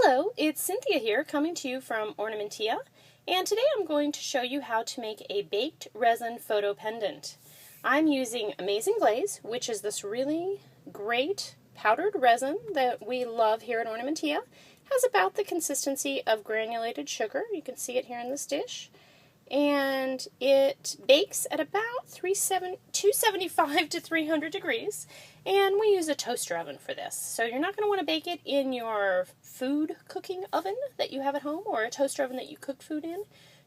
Hello, it's Cynthia here coming to you from Ornamentia, and today I'm going to show you how to make a baked resin photo pendant. I'm using Amazing Glaze, which is this really great powdered resin that we love here at Ornamentia. It has about the consistency of granulated sugar. You can see it here in this dish. And it bakes at about 275 to 300 degrees, and we use a toaster oven for this. So you're not going to want to bake it in your food cooking oven that you have at home or a toaster oven that you cook food in.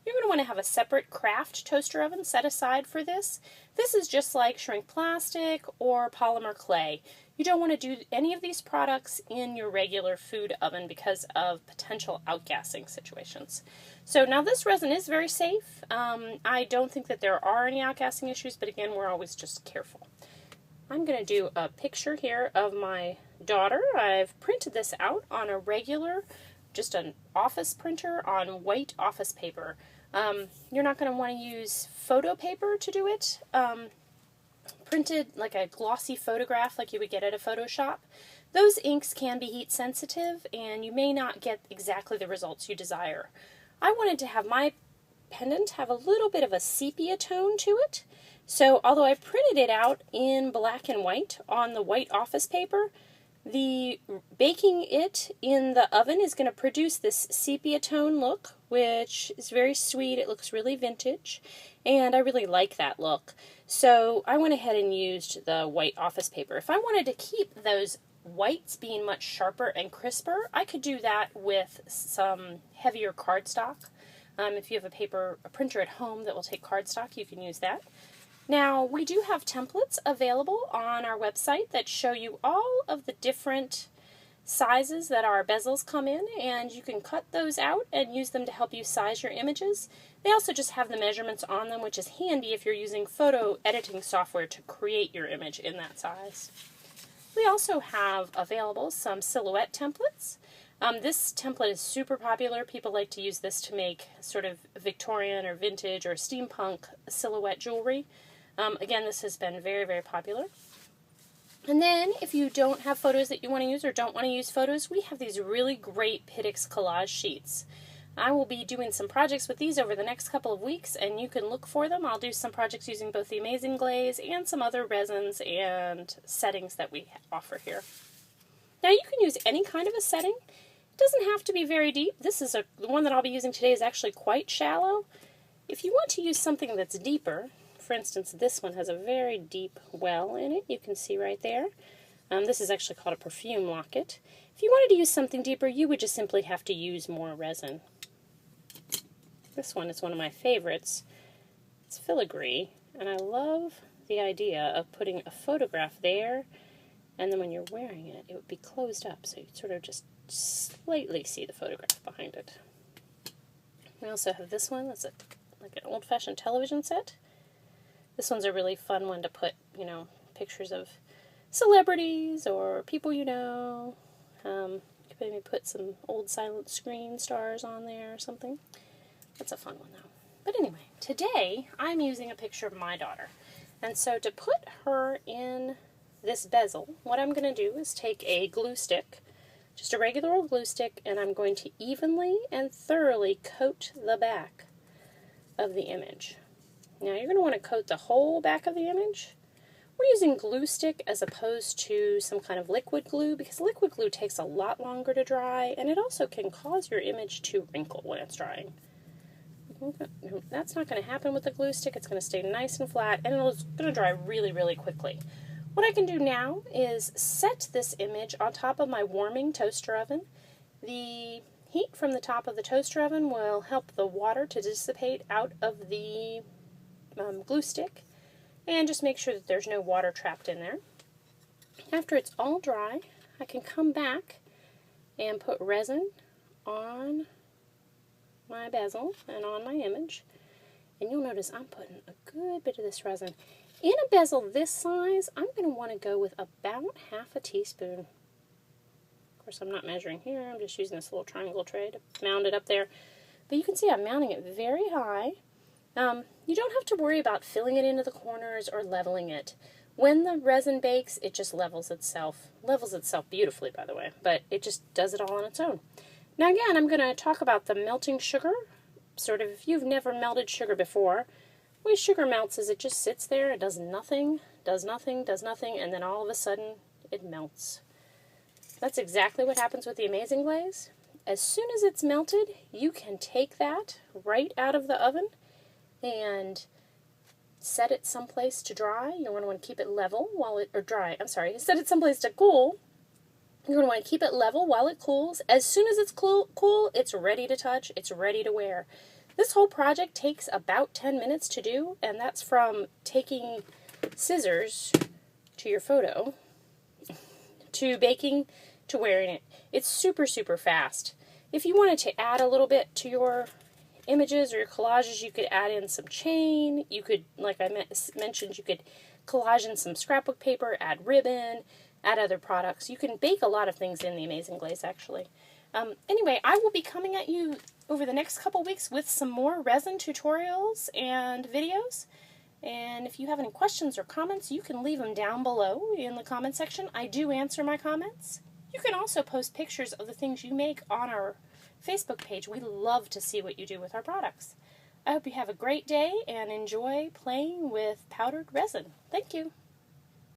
You're going to want to have a separate craft toaster oven set aside for this. This is just like shrink plastic or polymer clay. You don't want to do any of these products in your regular food oven because of potential outgassing situations. So now this resin is very safe. I don't think that there are any outgassing issues, but again, we're always just careful. I'm going to do a picture here of my daughter. I've printed this out on a regular, just an office printer on white office paper. You're not going to want to use photo paper to do it. Printed like a glossy photograph like you would get at a photo shop. Those inks can be heat sensitive and you may not get exactly the results you desire. I wanted to have my pendant have a little bit of a sepia tone to it. So although I printed it out in black and white on the white office paper, the baking it in the oven is going to produce this sepia tone look, which is very sweet. It looks really vintage, and I really like that look. So I went ahead and used the white office paper. If I wanted to keep those whites being much sharper and crisper, I could do that with some heavier cardstock. If you have a printer at home that will take cardstock, you can use that. Now, we do have templates available on our website that show you all of the different sizes that our bezels come in, and you can cut those out and use them to help you size your images. They also just have the measurements on them, which is handy if you're using photo editing software to create your image in that size. We also have available some silhouette templates. This template is super popular. People like to use this to make sort of Victorian or vintage or steampunk silhouette jewelry. Again, this has been very, very popular. And then, if you don't have photos that you want to use or don't want to use photos, we have these really great Pidix collage sheets. I will be doing some projects with these over the next couple of weeks, and you can look for them. I'll do some projects using both the Amazing Glaze and some other resins and settings that we offer here. Now, you can use any kind of a setting. It doesn't have to be very deep. The one that I'll be using today is actually quite shallow. If you want to use something that's deeper, for instance, this one has a very deep well in it. You can see right there. This is actually called a perfume locket. If you wanted to use something deeper, you would just simply have to use more resin. This one is one of my favorites. It's Filigree, and I love the idea of putting a photograph there, and then when you're wearing it, it would be closed up, so you'd sort of just slightly see the photograph behind it. We also have this one that's like an old-fashioned television set. This one's a really fun one to put, pictures of celebrities or people you know. You could maybe put some old silent screen stars on there or something. That's a fun one, though. But anyway, today I'm using a picture of my daughter. And so to put her in this bezel, what I'm going to do is take a glue stick, just a regular old glue stick, and I'm going to evenly and thoroughly coat the back of the image. Now you're going to want to coat the whole back of the image. We're using glue stick as opposed to some kind of liquid glue because liquid glue takes a lot longer to dry, and it also can cause your image to wrinkle when it's drying. That's not going to happen with the glue stick. It's going to stay nice and flat, and it's going to dry really, really quickly. What I can do now is set this image on top of my warming toaster oven. The heat from the top of the toaster oven will help the water to dissipate out of the glue stick, and just make sure that there's no water trapped in there. After it's all dry, I can come back and put resin on my bezel and on my image, and you'll notice I'm putting a good bit of this resin. In a bezel this size, I'm going to want to go with about half a teaspoon. Of course, I'm not measuring here. I'm just using this little triangle tray to mount it up there. But you can see I'm mounting it very high. You don't have to worry about filling it into the corners or leveling it. When the resin bakes, it just levels itself. Levels itself beautifully, by the way, but it just does it all on its own. Now again, I'm going to talk about the melting sugar. Sort of, if you've never melted sugar before, the way sugar melts is it just sits there, it does nothing, does nothing, does nothing, and then all of a sudden it melts. That's exactly what happens with the Amazing Glaze. As soon as it's melted, you can take that right out of the oven and set it someplace to dry. You're going to want to keep it level while it, or dry, I'm sorry, set it someplace to cool. You're going to want to keep it level while it cools. As soon as it's cool, it's ready to touch, it's ready to wear. This whole project takes about 10 minutes to do, and that's from taking scissors to your photo, to baking, to wearing it. It's super, super fast. If you wanted to add a little bit to your images or your collages, you could add in some chain. You could, like I mentioned, you could collage in some scrapbook paper, add ribbon, add other products. You can bake a lot of things in the Amazing Glaze, actually. Anyway, I will be coming at you over the next couple weeks with some more resin tutorials and videos. And if you have any questions or comments, you can leave them down below in the comment section. I do answer my comments. You can also post pictures of the things you make on our Facebook page. We love to see what you do with our products. I hope you have a great day and enjoy playing with powdered resin. Thank you.